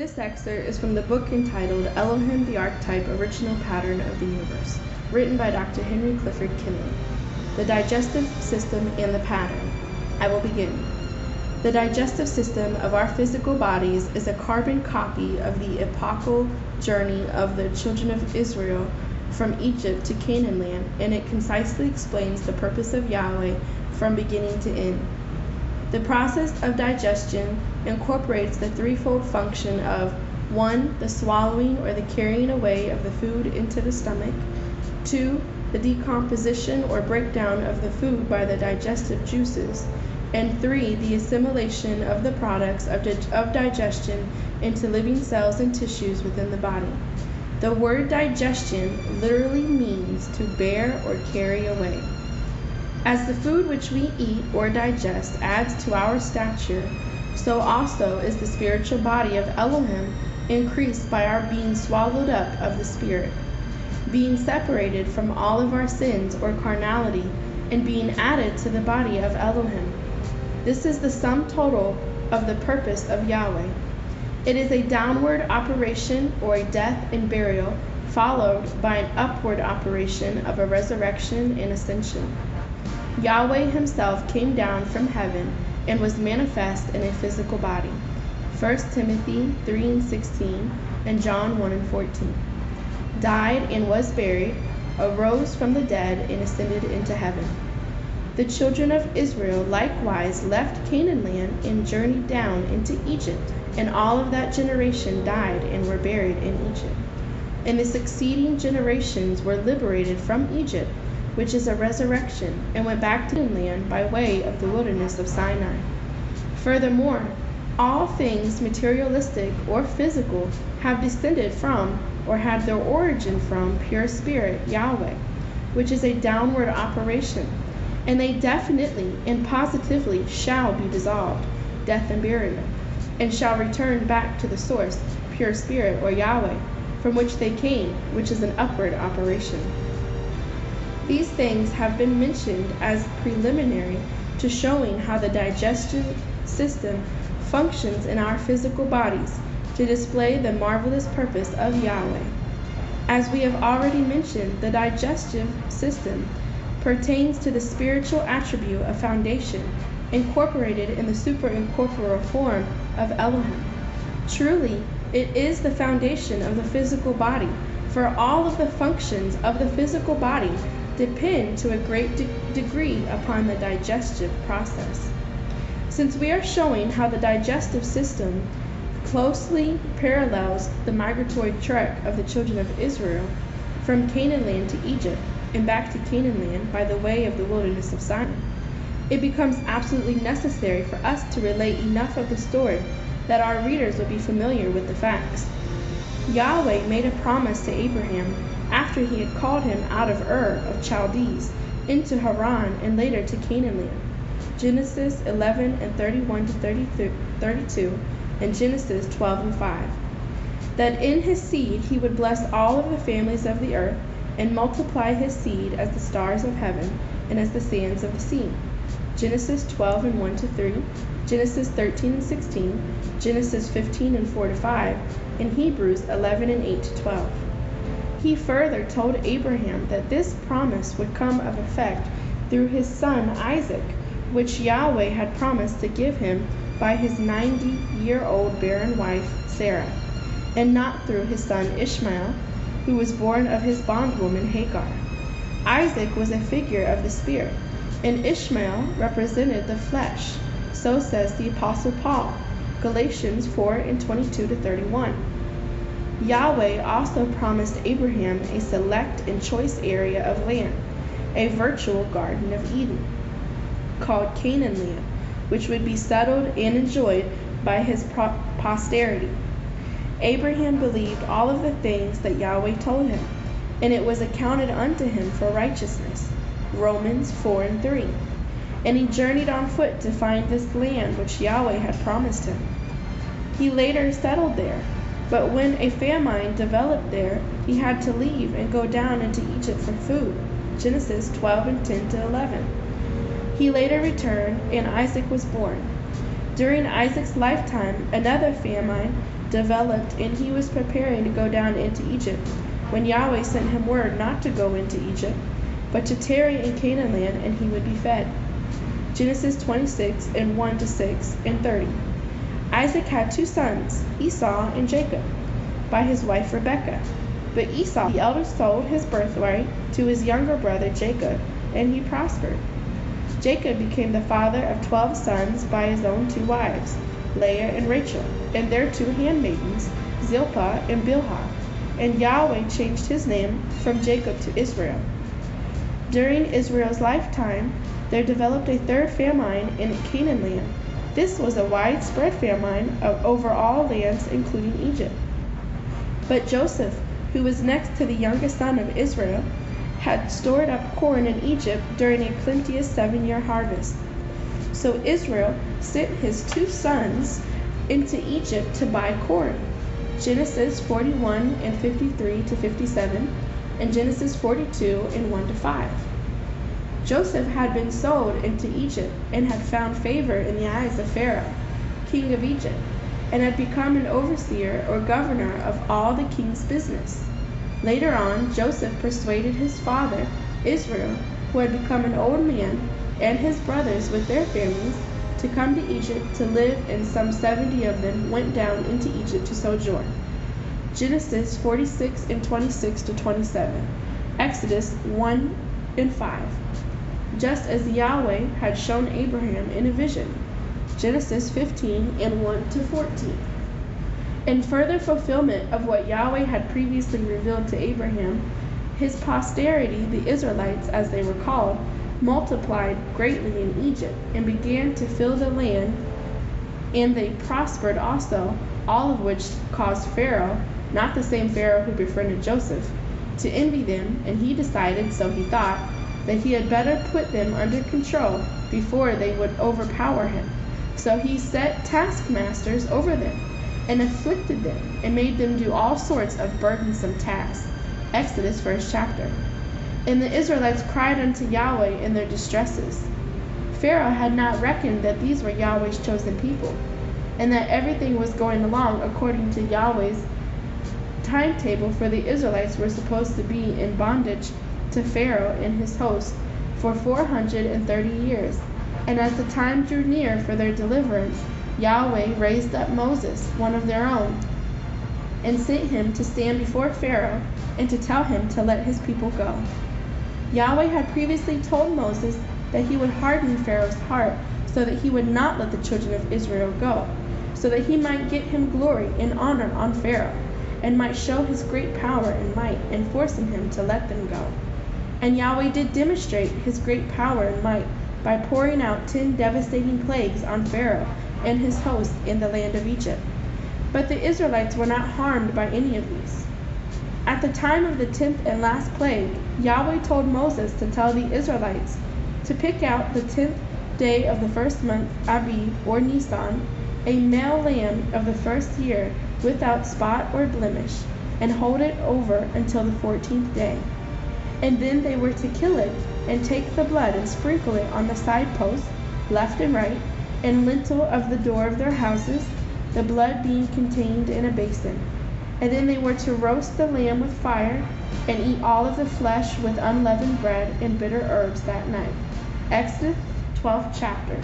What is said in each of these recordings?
This excerpt is from the book entitled Elohim the Archetype, Original Pattern of the Universe, written by Dr. Henry Clifford Kinley. The digestive system and the pattern. I will begin. The digestive system of our physical bodies is a carbon copy of the epochal journey of the children of Israel from Egypt to Canaan land, and it concisely explains the purpose of Yahweh from beginning to end. The process of digestion incorporates the threefold function of 1. The swallowing or the carrying away of the food into the stomach, 2. The decomposition or breakdown of the food by the digestive juices, and 3. The assimilation of the products of digestion into living cells and tissues within the body. The word digestion literally means to bear or carry away. As the food which we eat or digest adds to our stature, so also is the spiritual body of Elohim increased by our being swallowed up of the Spirit, being separated from all of our sins or carnality, and being added to the body of Elohim. This is the sum total of the purpose of Yahweh. It is a downward operation or a death and burial, followed by an upward operation of a resurrection and ascension. Yahweh himself came down from heaven and was manifest in a physical body. 1 Timothy 3:16 and John 1:14. Died and was buried, arose from the dead and ascended into heaven. The children of Israel likewise left Canaan land and journeyed down into Egypt, and all of that generation died and were buried in Egypt. And the succeeding generations were liberated from Egypt, which is a resurrection, and went back to Canaan land by way of the wilderness of Sinai. Furthermore, all things materialistic or physical have descended from, or had their origin from, pure spirit, Yahweh, which is a downward operation, and they definitely and positively shall be dissolved, death and burial, and shall return back to the source, pure spirit, or Yahweh, from which they came, which is an upward operation. These things have been mentioned as preliminary to showing how the digestive system functions in our physical bodies to display the marvelous purpose of Yahweh. As we have already mentioned, the digestive system pertains to the spiritual attribute of foundation incorporated in the superincorporeal form of Elohim. Truly, it is the foundation of the physical body, for all of the functions of the physical body depend to a great degree upon the digestive process. Since we are showing how the digestive system closely parallels the migratory trek of the children of Israel from Canaan land to Egypt and back to Canaan land by the way of the wilderness of Sinai, it becomes absolutely necessary for us to relate enough of the story that our readers will be familiar with the facts. Yahweh made a promise to Abraham after he had called him out of Ur of Chaldees into Haran and later to Canaan land. Genesis 11 and 31 to 32 and Genesis 12 and 5. That in his seed he would bless all of the families of the earth and multiply his seed as the stars of heaven and as the sands of the sea. Genesis 12 and 1 to 3, Genesis 13 and 16, Genesis 15 and 4 to 5, and Hebrews 11 and 8 to 12. He further told Abraham that this promise would come of effect through his son Isaac, which Yahweh had promised to give him by his 90-year-old barren wife Sarah, and not through his son Ishmael, who was born of his bondwoman Hagar. Isaac was a figure of the spirit, and Ishmael represented the flesh. So says the Apostle Paul, Galatians 4 and 22 to 31. Yahweh also promised Abraham a select and choice area of land, a virtual Garden of Eden, called Canaan land, which would be settled and enjoyed by his posterity. Abraham believed all of the things that Yahweh told him, and it was accounted unto him for righteousness. Romans 4 and 3. And he journeyed on foot to find this land which Yahweh had promised him. He later settled there, but when a famine developed there, he had to leave and go down into Egypt for food. Genesis 12 and 10 to 11. He later returned, and Isaac was born. During Isaac's lifetime, another famine developed, and he was preparing to go down into Egypt, when Yahweh sent him word not to go into Egypt, but to tarry in Canaan land, and he would be fed. Genesis 26 and 1-6 and 30. Isaac had 2 sons, Esau and Jacob, by his wife Rebekah. But Esau the elder sold his birthright to his younger brother Jacob, and he prospered. Jacob became the father of 12 sons by his own 2 wives, Leah and Rachel, and their 2 handmaidens, Zilpah and Bilhah. And Yahweh changed his name from Jacob to Israel. During Israel's lifetime, there developed a 3rd famine in Canaan land. This was a widespread famine over all lands, including Egypt. But Joseph, who was next to the youngest son of Israel, had stored up corn in Egypt during a plenteous 7-year harvest. So Israel sent his 2 sons into Egypt to buy corn. Genesis 41 and 53-57, and Genesis 42 and 1-5. Joseph had been sold into Egypt and had found favor in the eyes of Pharaoh, king of Egypt, and had become an overseer or governor of all the king's business. Later on, Joseph persuaded his father, Israel, who had become an old man, and his brothers with their families, to come to Egypt to live, and some 70 of them went down into Egypt to sojourn. Genesis 46 and 26-27, Exodus 1 and 5. Just as Yahweh had shown Abraham in a vision. Genesis 15 and 1-14. In further fulfillment of what Yahweh had previously revealed to Abraham, his posterity, the Israelites as they were called, multiplied greatly in Egypt and began to fill the land, and they prospered also, all of which caused Pharaoh, not the same Pharaoh who befriended Joseph, to envy them, and he decided, so he thought, that he had better put them under control before they would overpower him. So he set taskmasters over them, and afflicted them, and made them do all sorts of burdensome tasks. Exodus 1st chapter. And the Israelites cried unto Yahweh in their distresses. Pharaoh had not reckoned that these were Yahweh's chosen people, and that everything was going along according to Yahweh's timetable, for the Israelites were supposed to be in bondage to Pharaoh and his host for 430 years. And as the time drew near for their deliverance, Yahweh raised up Moses, one of their own, and sent him to stand before Pharaoh and to tell him to let his people go. Yahweh had previously told Moses that he would harden Pharaoh's heart so that he would not let the children of Israel go, so that he might get him glory and honor on Pharaoh, and might show his great power and might, and forcing him to let them go. And Yahweh did demonstrate his great power and might by pouring out 10 devastating plagues on Pharaoh and his host in the land of Egypt. But the Israelites were not harmed by any of these. At the time of the 10th and last plague, Yahweh told Moses to tell the Israelites to pick out the 10th day of the first month, Abib or Nisan, a male lamb of the first year without spot or blemish, and hold it over until the 14th day. And then they were to kill it, and take the blood and sprinkle it on the side posts, left and right, and lintel of the door of their houses, the blood being contained in a basin. And then they were to roast the lamb with fire, and eat all of the flesh with unleavened bread and bitter herbs that night. Exodus 12th chapter.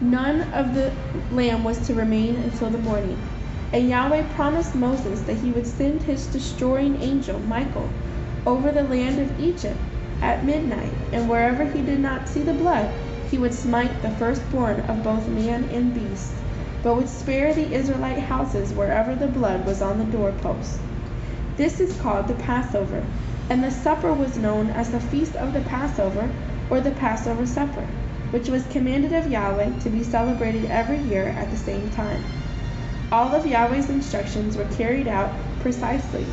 None of the lamb was to remain until the morning. And Yahweh promised Moses that he would send his destroying angel, Michael, over the land of Egypt at midnight, and wherever he did not see the blood, he would smite the firstborn of both man and beast, but would spare the Israelite houses wherever the blood was on the doorposts. This is called the Passover, and the supper was known as the Feast of the Passover, or the Passover Supper, which was commanded of Yahweh to be celebrated every year at the same time. All of Yahweh's instructions were carried out precisely,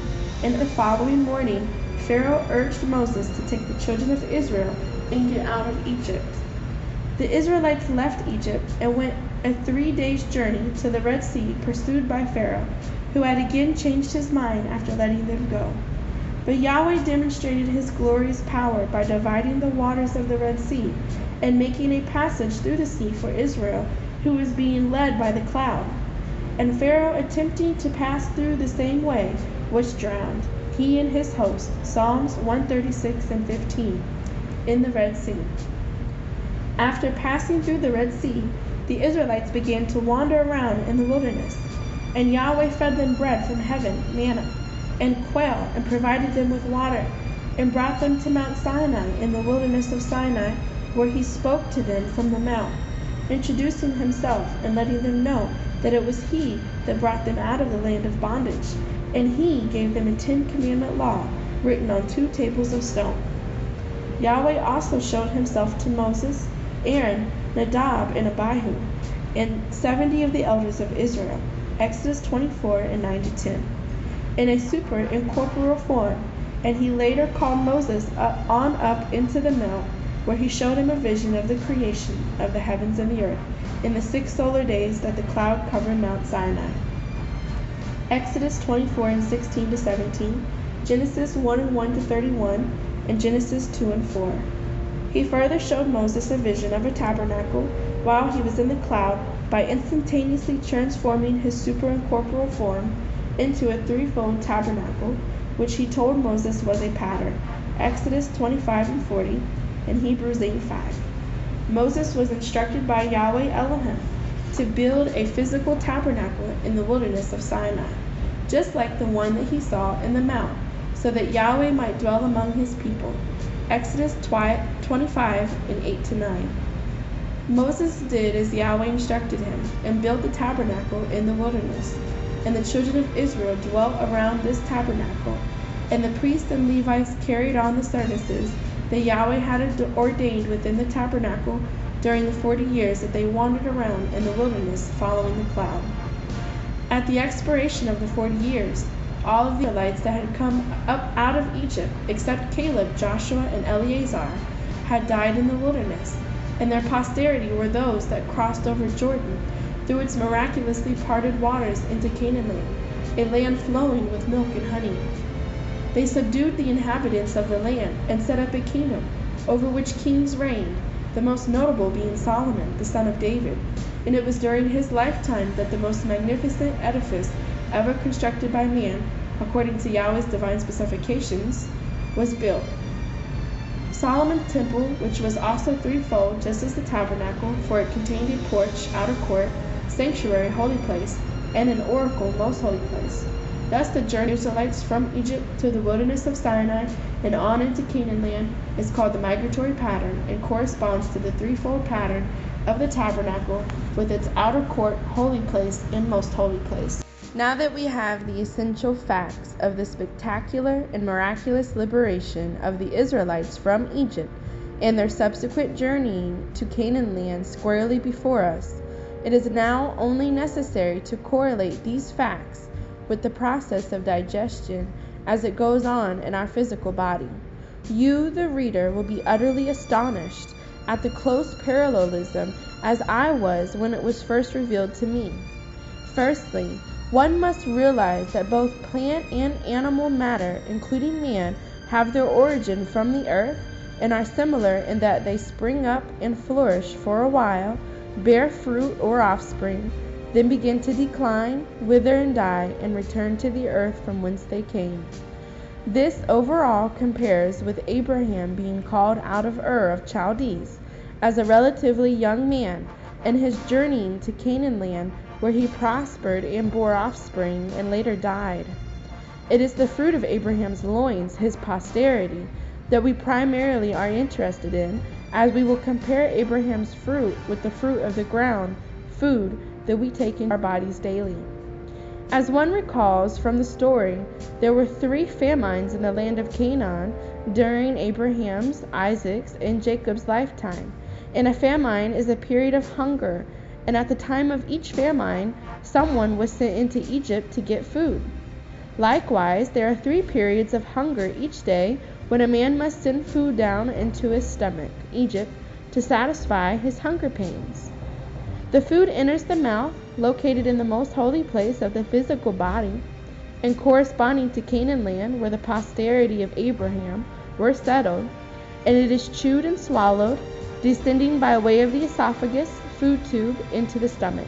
and the following morning Pharaoh urged Moses to take the children of Israel and get out of Egypt. The Israelites left Egypt and went a 3 days' journey to the Red Sea, pursued by Pharaoh, who had again changed his mind after letting them go. But Yahweh demonstrated his glorious power by dividing the waters of the Red Sea and making a passage through the sea for Israel, who was being led by the cloud. and Pharaoh, attempting to pass through the same way, was drowned, he and his host, Psalms 136 and 15, in the Red Sea. After passing through the Red Sea, the Israelites began to wander around in the wilderness, and Yahweh fed them bread from heaven, manna, and quail, and provided them with water, and brought them to Mount Sinai in the wilderness of Sinai, where he spoke to them from the mount, introducing himself and letting them know that it was he that brought them out of the land of bondage, and he gave them a 10-commandment law written on 2 tables of stone. Yahweh also showed himself to Moses, Aaron, Nadab, and Abihu, and 70 of the elders of Israel, Exodus 24 and 9-10, in a super-incorporeal form, and he later called Moses up into the mount, where he showed him a vision of the creation of the heavens and the earth, in the 6 solar days that the cloud covered Mount Sinai. Exodus 24 and 16-17, Genesis 1 and 1-31, and Genesis 2 and 4. He further showed Moses a vision of a tabernacle while he was in the cloud by instantaneously transforming his superincorporeal form into a 3-fold tabernacle, which he told Moses was a pattern, Exodus 25 and 40, and Hebrews 8 and 5. Moses was instructed by Yahweh Elohim to build a physical tabernacle in the wilderness of Sinai, just like the one that he saw in the mount, so that Yahweh might dwell among his people, Exodus 25 and 8-9. Moses did as Yahweh instructed him, and built the tabernacle in the wilderness. And the children of Israel dwelt around this tabernacle, and the priests and Levites carried on the services that Yahweh had ordained within the tabernacle during the 40 years that they wandered around in the wilderness following the cloud. At the expiration of the 40 years, all of the Israelites that had come up out of Egypt, except Caleb, Joshua, and Eleazar, had died in the wilderness, and their posterity were those that crossed over Jordan through its miraculously parted waters into Canaan land, a land flowing with milk and honey. They subdued the inhabitants of the land and set up a kingdom over which kings reigned, the most notable being Solomon, the son of David, and it was during his lifetime that the most magnificent edifice ever constructed by man, according to Yahweh's divine specifications, was built. Solomon's temple, which was also 3-fold, just as the tabernacle, for it contained a porch, outer court, sanctuary, holy place, and an oracle, most holy place. Thus the journey of the Israelites from Egypt to the wilderness of Sinai and on into Canaan land is called the migratory pattern, and corresponds to the 3-fold pattern of the tabernacle with its outer court, holy place, and most holy place. Now that we have the essential facts of the spectacular and miraculous liberation of the Israelites from Egypt and their subsequent journeying to Canaan land squarely before us, it is now only necessary to correlate these facts with the process of digestion as it goes on in our physical body. You, the reader, will be utterly astonished at the close parallelism as I was when it was first revealed to me. Firstly, one must realize that both plant and animal matter, including man, have their origin from the earth and are similar in that they spring up and flourish for a while, bear fruit or offspring, then begin to decline, wither and die, and return to the earth from whence they came. This overall compares with Abraham being called out of Ur of Chaldees as a relatively young man, and his journeying to Canaan land, where he prospered and bore offspring and later died. It is the fruit of Abraham's loins, his posterity, that we primarily are interested in, as we will compare Abraham's fruit with the fruit of the ground, food that we take in our bodies daily. As one recalls from the story, there were 3 famines in the land of Canaan during Abraham's, Isaac's, and Jacob's lifetime, and a famine is a period of hunger, and at the time of each famine, someone was sent into Egypt to get food. Likewise, there are 3 periods of hunger each day when a man must send food down into his stomach, Egypt, to satisfy his hunger pains. The food enters the mouth, located in the most holy place of the physical body, and corresponding to Canaan land, where the posterity of Abraham were settled, and it is chewed and swallowed, descending by way of the esophagus, food tube, into the stomach.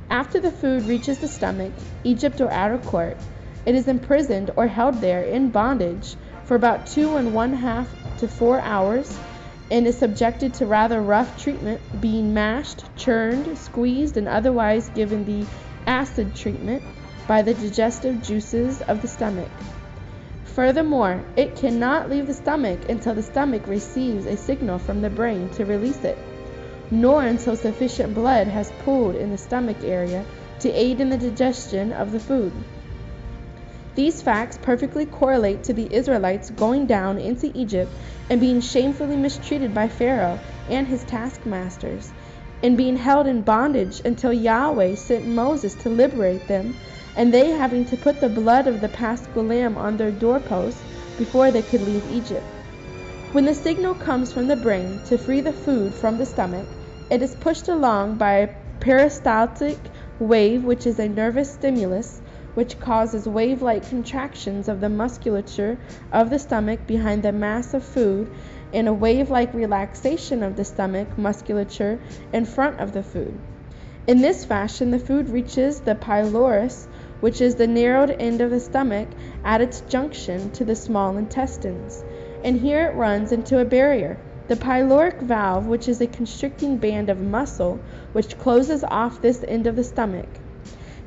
After the food reaches the stomach, Egypt or outer court, it is imprisoned or held there in bondage for about 2½ to 4 hours, and is subjected to rather rough treatment, being mashed, churned, squeezed, and otherwise given the acid treatment by the digestive juices of the stomach. Furthermore, it cannot leave the stomach until the stomach receives a signal from the brain to release it, nor until sufficient blood has pooled in the stomach area to aid in the digestion of the food. These facts perfectly correlate to the Israelites going down into Egypt and being shamefully mistreated by Pharaoh and his taskmasters, and being held in bondage until Yahweh sent Moses to liberate them, and they having to put the blood of the paschal lamb on their doorposts before they could leave Egypt. When the signal comes from the brain to free the food from the stomach, it is pushed along by a peristaltic wave, which is a nervous stimulus which causes wave-like contractions of the musculature of the stomach behind the mass of food, and a wave-like relaxation of the stomach musculature in front of the food. In this fashion, the food reaches the pylorus, which is the narrowed end of the stomach at its junction to the small intestines, and here it runs into a barrier, the pyloric valve, which is a constricting band of muscle which closes off this end of the stomach.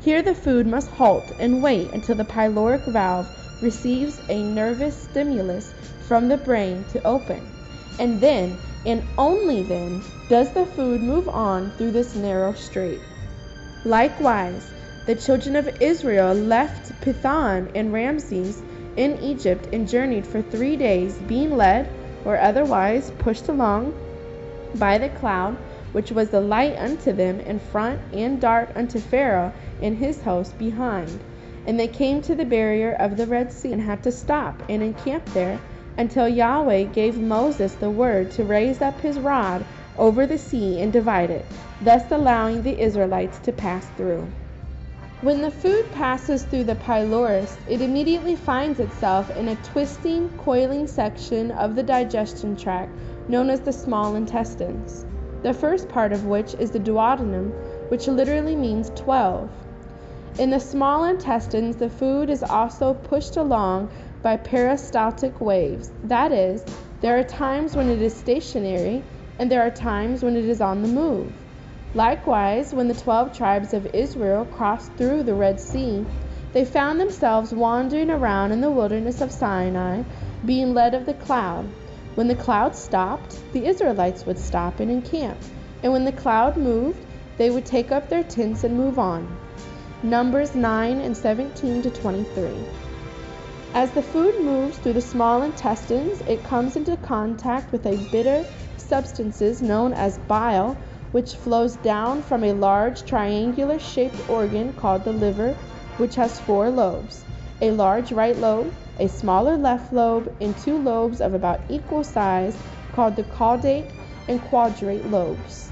Here the food must halt and wait until the pyloric valve receives a nervous stimulus from the brain to open, and then, and only then, does the food move on through this narrow strait. Likewise, the children of Israel left Pithon and Ramses in Egypt and journeyed for 3 days, being led, or otherwise pushed along, by the cloud, which was the light unto them in front, and dark unto Pharaoh and his host behind. And they came to the barrier of the Red Sea, and had to stop and encamp there, until Yahweh gave Moses the word to raise up his rod over the sea and divide it, thus allowing the Israelites to pass through. When the food passes through the pylorus, it immediately finds itself in a twisting, coiling section of the digestion tract known as the small intestines, the first part of which is the duodenum, which literally means 12. In the small intestines, the food is also pushed along by peristaltic waves. That is, there are times when it is stationary, and there are times when it is on the move. Likewise, when the 12 tribes of Israel crossed through the Red Sea, they found themselves wandering around in the wilderness of Sinai, being led of the cloud. When the cloud stopped, the Israelites would stop and encamp, and when the cloud moved, they would take up their tents and move on. Numbers 9 and 17 to 23. As the food moves through the small intestines, it comes into contact with a bitter substances known as bile, which flows down from a large triangular-shaped organ called the liver, which has 4 lobes, a large right lobe, a smaller left lobe, and 2 lobes of about equal size called the caudate and quadrate lobes.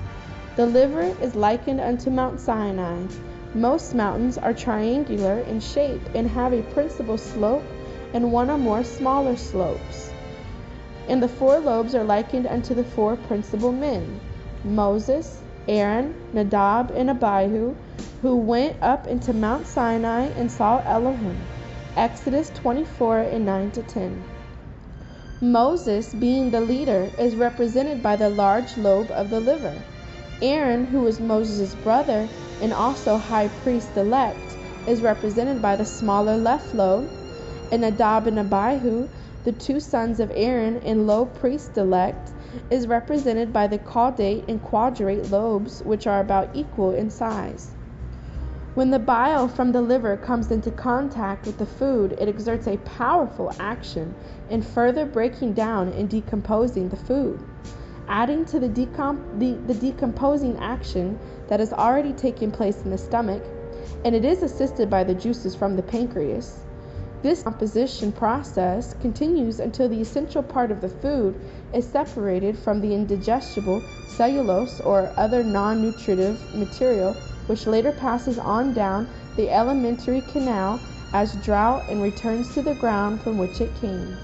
The liver is likened unto Mount Sinai. Most mountains are triangular in shape and have a principal slope and 1 or more smaller slopes. And the 4 lobes are likened unto the 4 principal men, Moses, Aaron, Nadab, and Abihu, who went up into Mount Sinai and saw Elohim. Exodus 24 and 9 to 10. Moses, being the leader, is represented by the large lobe of the liver. Aaron, who was Moses' brother and also high priest-elect, is represented by the smaller left lobe, and Nadab and Abihu, the 2 sons of Aaron and low priest-elect, is represented by the caudate and quadrate lobes, which are about equal in size. When the bile from the liver comes into contact with the food, it exerts a powerful action in further breaking down and decomposing the food, adding to the decomposing action that has already taken place in the stomach, and it is assisted by the juices from the pancreas. This composition process continues until the essential part of the food is separated from the indigestible cellulose or other non-nutritive material, which later passes on down the alimentary canal as drought and returns to the ground from which it came.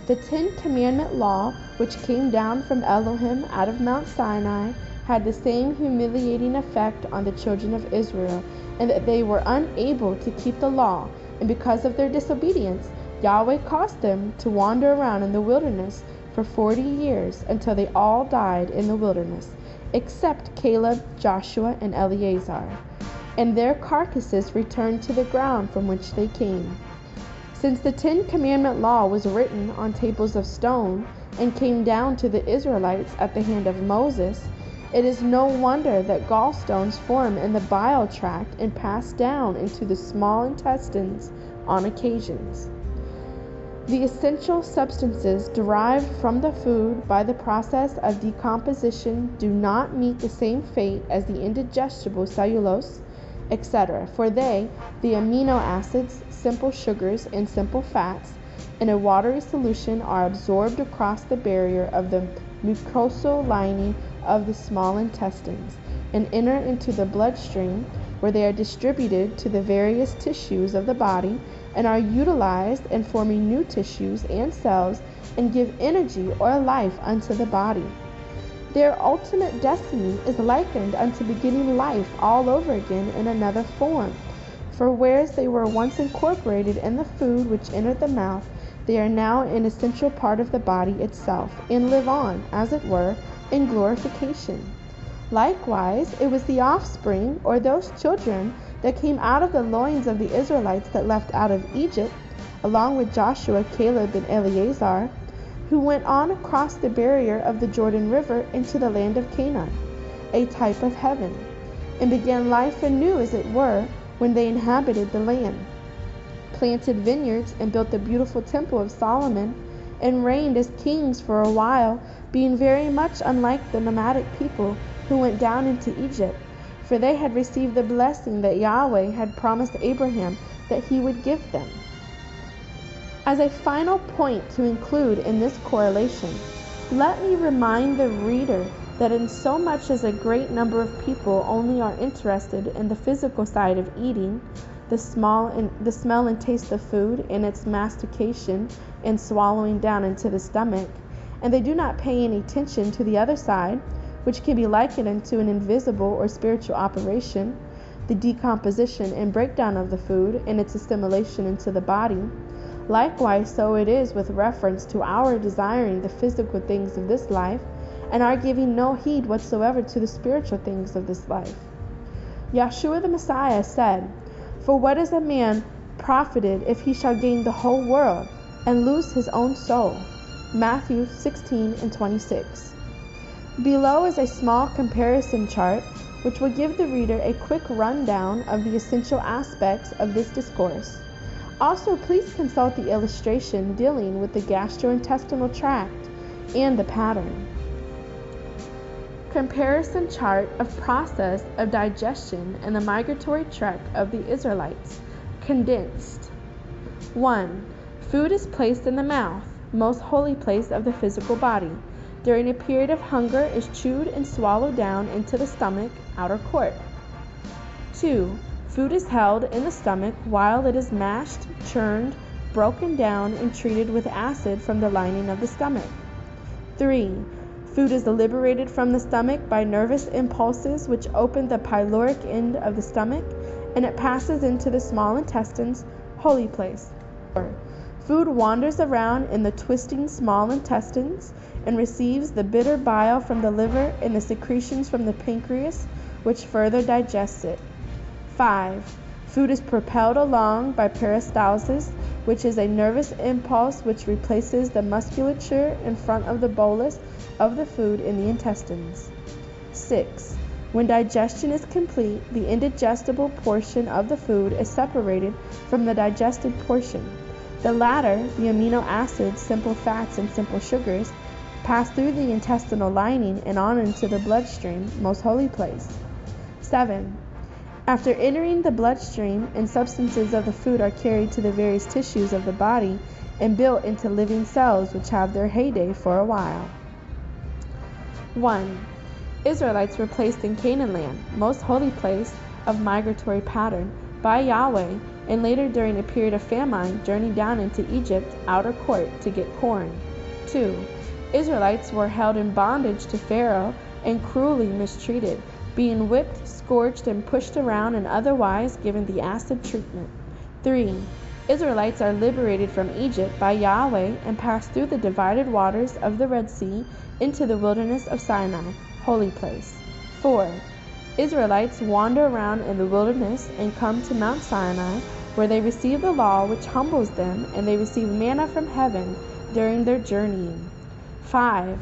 The 10 Commandment law, which came down from Elohim out of Mount Sinai, had the same humiliating effect on the children of Israel, and that they were unable to keep the law, and because of their disobedience, Yahweh caused them to wander around in the wilderness for 40 years until they all died in the wilderness, except Caleb, Joshua, and Eleazar, and their carcasses returned to the ground from which they came. Since the 10 Commandment law was written on tables of stone and came down to the Israelites at the hand of Moses, it is no wonder that gallstones form in the bile tract and pass down into the small intestines on occasions. The essential substances derived from the food by the process of decomposition do not meet the same fate as the indigestible cellulose, etc., for they, the amino acids, simple sugars, and simple fats, in a watery solution are absorbed across the barrier of the mucosal lining of the small intestines and enter into the bloodstream, where they are distributed to the various tissues of the body and are utilized in forming new tissues and cells and give energy or life unto the body. Their ultimate destiny is likened unto beginning life all over again in another form. For whereas they were once incorporated in the food which entered the mouth, they are now an essential part of the body itself, and live on, as it were, in glorification. Likewise, it was the offspring, or those children, that came out of the loins of the Israelites that left out of Egypt, along with Joshua, Caleb, and Eleazar, who went on across the barrier of the Jordan River into the land of Canaan, a type of heaven, and began life anew, as it were, when they inhabited the land, planted vineyards, and built the beautiful temple of Solomon, and reigned as kings for a while, being very much unlike the nomadic people who went down into Egypt, for they had received the blessing that Yahweh had promised Abraham that he would give them. As a final point to include in this correlation, let me remind the reader that in so much as a great number of people only are interested in the physical side of eating, the smell and taste of food and its mastication and swallowing down into the stomach, and they do not pay any attention to the other side, which can be likened to an invisible or spiritual operation, the decomposition and breakdown of the food and its assimilation into the body. Likewise, so it is with reference to our desiring the physical things of this life, and our giving no heed whatsoever to the spiritual things of this life. Yahshua the Messiah said, "For what is a man profited if he shall gain the whole world and lose his own soul?" Matthew 16:26. Below is a small comparison chart which will give the reader a quick rundown of the essential aspects of this discourse. Also, please consult the illustration dealing with the gastrointestinal tract and the pattern. Comparison chart of process of digestion in the migratory trek of the Israelites. Condensed. 1. Food is placed in the mouth, most holy place of the physical body. During a period of hunger is chewed and swallowed down into the stomach, outer court. 2. Food is held in the stomach while it is mashed, churned, broken down, and treated with acid from the lining of the stomach. 3. Food is liberated from the stomach by nervous impulses which open the pyloric end of the stomach, and it passes into the small intestines, holy place. 4. Food wanders around in the twisting small intestines and receives the bitter bile from the liver and the secretions from the pancreas, which further digests it. 5. Food is propelled along by peristalsis, which is a nervous impulse which replaces the musculature in front of the bolus of the food in the intestines. 6. When digestion is complete, the indigestible portion of the food is separated from the digested portion. The latter, the amino acids, simple fats, and simple sugars, pass through the intestinal lining and on into the bloodstream, most holy place. 7. After entering the bloodstream, and substances of the food are carried to the various tissues of the body and built into living cells which have their heyday for a while. 1. Israelites were placed in Canaan land, most holy place of migratory pattern, by Yahweh, and later during a period of famine journeyed down into Egypt, outer court, to get corn. 2. Israelites were held in bondage to Pharaoh and cruelly mistreated, being whipped, scourged, and pushed around and otherwise given the acid treatment. 3. Israelites are liberated from Egypt by Yahweh and pass through the divided waters of the Red Sea into the wilderness of Sinai, holy place. 4. Israelites wander around in the wilderness and come to Mount Sinai, where they receive the law which humbles them, and they receive manna from heaven during their journeying. 5.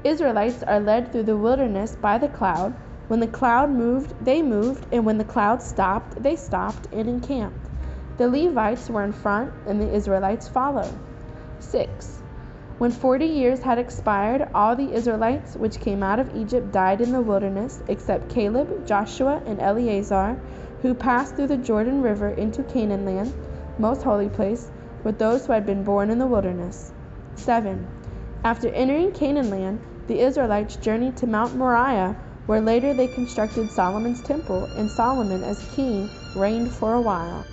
Israelites are led through the wilderness by the cloud. When the cloud moved, they moved, and when the cloud stopped, they stopped and encamped. The Levites were in front, and the Israelites followed. 6. When 40 years had expired, all the Israelites which came out of Egypt died in the wilderness, except Caleb, Joshua, and Eleazar, who passed through the Jordan River into Canaan land, most holy place, with those who had been born in the wilderness. 7. After entering Canaan land, the Israelites journeyed to Mount Moriah, where later they constructed Solomon's temple, and Solomon as king reigned for a while.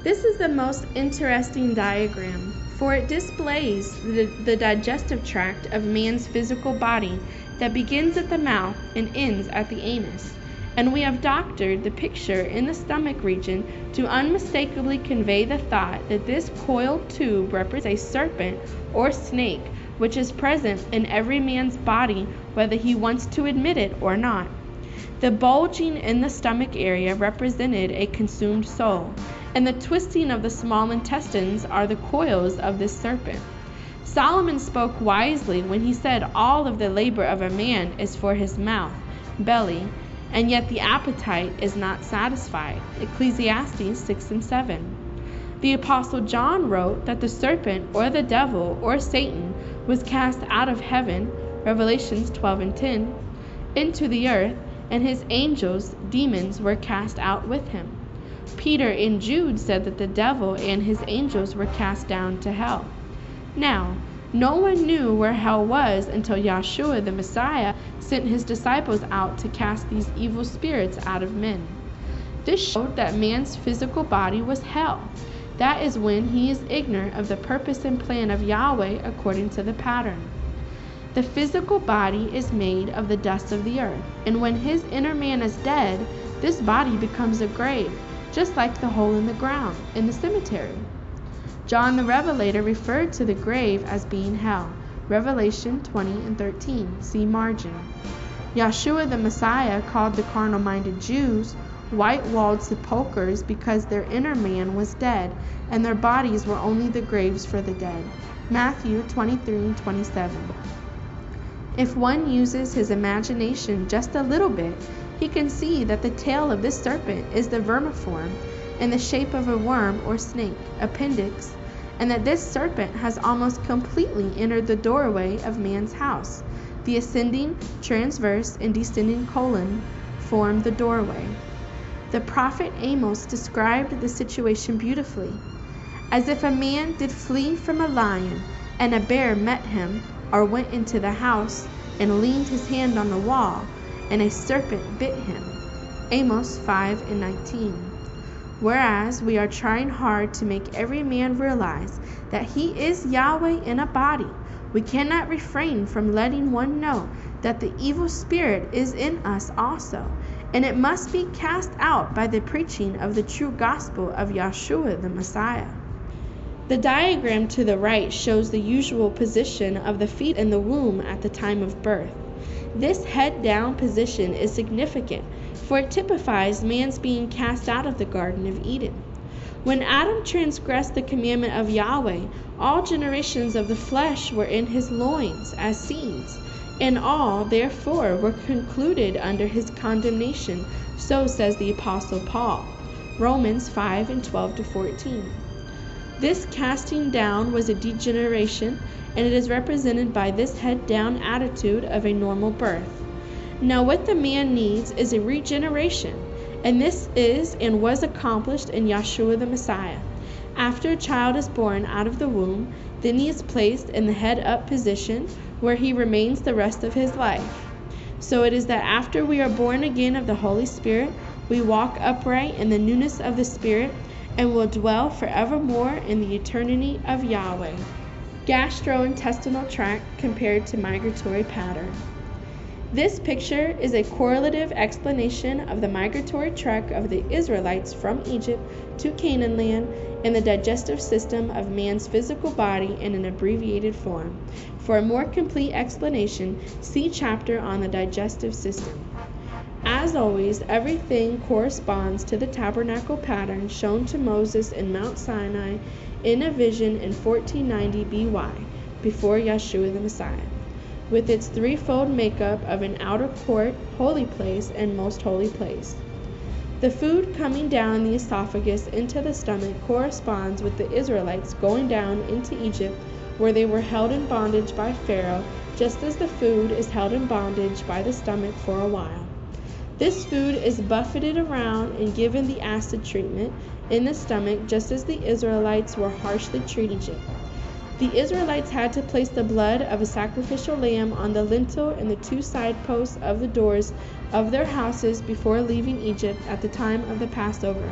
This is the most interesting diagram, for it displays the digestive tract of man's physical body that begins at the mouth and ends at the anus. And we have doctored the picture in the stomach region to unmistakably convey the thought that this coiled tube represents a serpent or snake, which is present in every man's body, whether he wants to admit it or not. The bulging in the stomach area represented a consumed soul, and the twisting of the small intestines are the coils of this serpent. Solomon spoke wisely when he said all of the labor of a man is for his mouth, belly, and yet the appetite is not satisfied. Ecclesiastes 6 and 7. The Apostle John wrote that the serpent or the devil or Satan was cast out of heaven, Revelations 12 and 10, into the earth, and his angels, demons, were cast out with him. Peter in Jude said that the devil and his angels were cast down to hell. Now, no one knew where hell was until Yahshua the Messiah sent his disciples out to cast these evil spirits out of men. This showed that man's physical body was hell. That is when he is ignorant of the purpose and plan of Yahweh according to the pattern. The physical body is made of the dust of the earth, and when his inner man is dead, this body becomes a grave, just like the hole in the ground in the cemetery. John the Revelator referred to the grave as being hell, Revelation 20 and 13, see margin. Yahshua the Messiah called the carnal-minded Jews white-walled sepulchres because their inner man was dead, and their bodies were only the graves for the dead, Matthew 23 and 27. If one uses his imagination just a little bit, he can see that the tail of this serpent is the vermiform, in the shape of a worm or snake, appendix, and that this serpent has almost completely entered the doorway of man's house. The ascending, transverse, and descending colon form the doorway. The prophet Amos described the situation beautifully. As if a man did flee from a lion, and a bear met him, or went into the house, and leaned his hand on the wall, and a serpent bit him. Amos 5 and 19. Whereas we are trying hard to make every man realize that he is Yahweh in a body, we cannot refrain from letting one know that the evil spirit is in us also, and it must be cast out by the preaching of the true gospel of Yahshua the Messiah. The diagram to the right shows the usual position of the feet in the womb at the time of birth. This head-down position is significant, for it typifies man's being cast out of the Garden of Eden. When Adam transgressed the commandment of Yahweh, all generations of the flesh were in his loins as seeds, and all, therefore, were concluded under his condemnation, so says the Apostle Paul, Romans 5 and 12 to 14. This casting down was a degeneration, and it is represented by this head-down attitude of a normal birth. Now what the man needs is a regeneration, and this is and was accomplished in Yahshua the Messiah. After a child is born out of the womb, then he is placed in the head-up position, where he remains the rest of his life. So it is that after we are born again of the Holy Spirit, we walk upright in the newness of the Spirit, and will dwell forevermore in the eternity of Yahweh. Gastrointestinal tract compared to migratory pattern. This picture is a correlative explanation of the migratory trek of the Israelites from Egypt to Canaan land and the digestive system of man's physical body in an abbreviated form. For a more complete explanation, see chapter on the digestive system. As always, everything corresponds to the tabernacle pattern shown to Moses in Mount Sinai in a vision in 1490 BY, before Yahshua the Messiah, with its threefold makeup of an outer court, holy place, and most holy place. The food coming down the esophagus into the stomach corresponds with the Israelites going down into Egypt, where they were held in bondage by Pharaoh, just as the food is held in bondage by the stomach for a while. This food is buffeted around and given the acid treatment in the stomach, just as the Israelites were harshly treated. The Israelites had to place the blood of a sacrificial lamb on the lintel and the two side posts of the doors of their houses before leaving Egypt at the time of the Passover.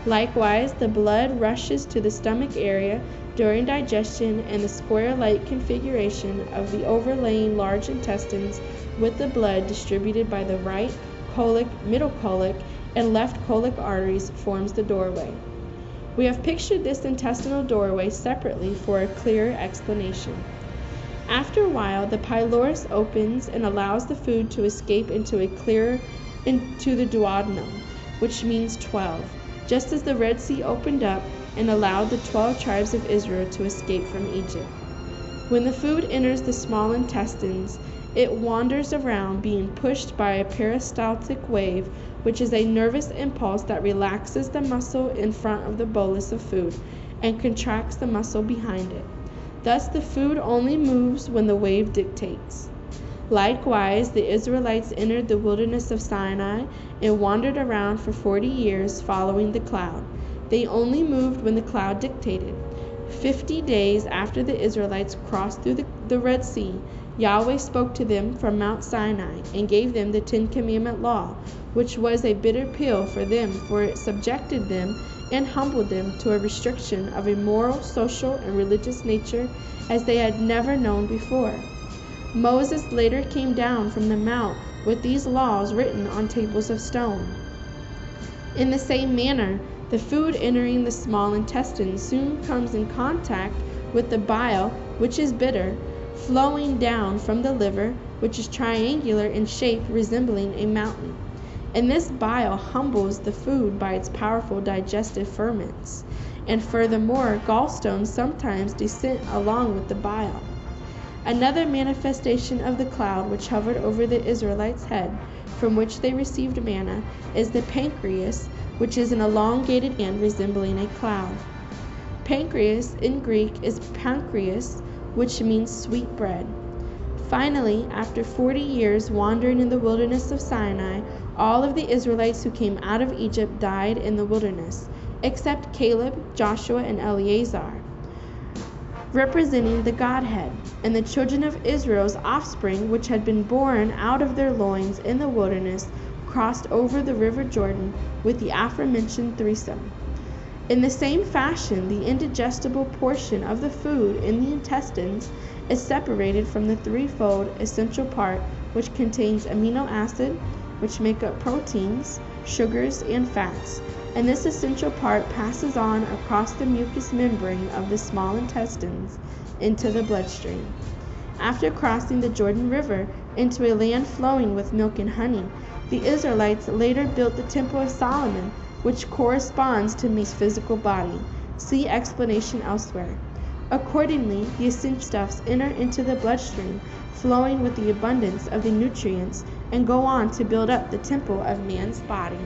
Likewise, the blood rushes to the stomach area during digestion, and the square-like configuration of the overlaying large intestines with the blood distributed by the right colic, middle colic, and left colic arteries forms the doorway. We have pictured this intestinal doorway separately for a clearer explanation. After a while, the pylorus opens and allows the food to escape into the duodenum, which means 12, just as the Red Sea opened up and allowed the 12 tribes of Israel to escape from Egypt. When the food enters the small intestines, it wanders around, being pushed by a peristaltic wave, which is a nervous impulse that relaxes the muscle in front of the bolus of food and contracts the muscle behind it. Thus, the food only moves when the wave dictates. Likewise, the Israelites entered the wilderness of Sinai and wandered around for 40 years following the cloud. They only moved when the cloud dictated. 50 days after the Israelites crossed through the Red Sea, Yahweh spoke to them from Mount Sinai and gave them the 10 Commandment law, which was a bitter pill for them, for it subjected them and humbled them to a restriction of a moral, social, and religious nature as they had never known before. Moses later came down from the mount with these laws written on tables of stone. In the same manner, the food entering the small intestine soon comes in contact with the bile, which is bitter, flowing down from the liver, which is triangular in shape, resembling a mountain. And this bile humbles the food by its powerful digestive ferments. And furthermore, gallstones sometimes descend along with the bile. Another manifestation of the cloud which hovered over the Israelites' head, from which they received manna, is the pancreas, which is an elongated hand resembling a cloud. Pancreas in Greek is pancreas, which means sweet bread. Finally, after 40 years wandering in the wilderness of Sinai, all of the Israelites who came out of Egypt died in the wilderness, except Caleb, Joshua, and Eleazar, representing the Godhead, and the children of Israel's offspring, which had been born out of their loins in the wilderness, crossed over the river Jordan with the aforementioned threesome. In the same fashion, the indigestible portion of the food in the intestines is separated from the threefold essential part, which contains amino acid, which make up proteins, sugars, and fats, and this essential part passes on across the mucous membrane of the small intestines into the bloodstream. After crossing the Jordan River into a land flowing with milk and honey, the Israelites later built the Temple of Solomon, which corresponds to man's physical body. See explanation elsewhere. Accordingly, the essential stuffs enter into the bloodstream, flowing with the abundance of the nutrients, and go on to build up the temple of man's body.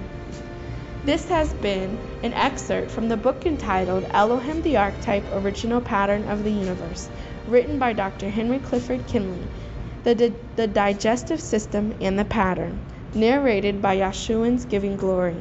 This has been an excerpt from the book entitled Elohim the Archetype, Original Pattern of the Universe, written by Dr. Henry Clifford Kinley, the Digestive System and the Pattern, narrated by Yahshuans Giving Glory.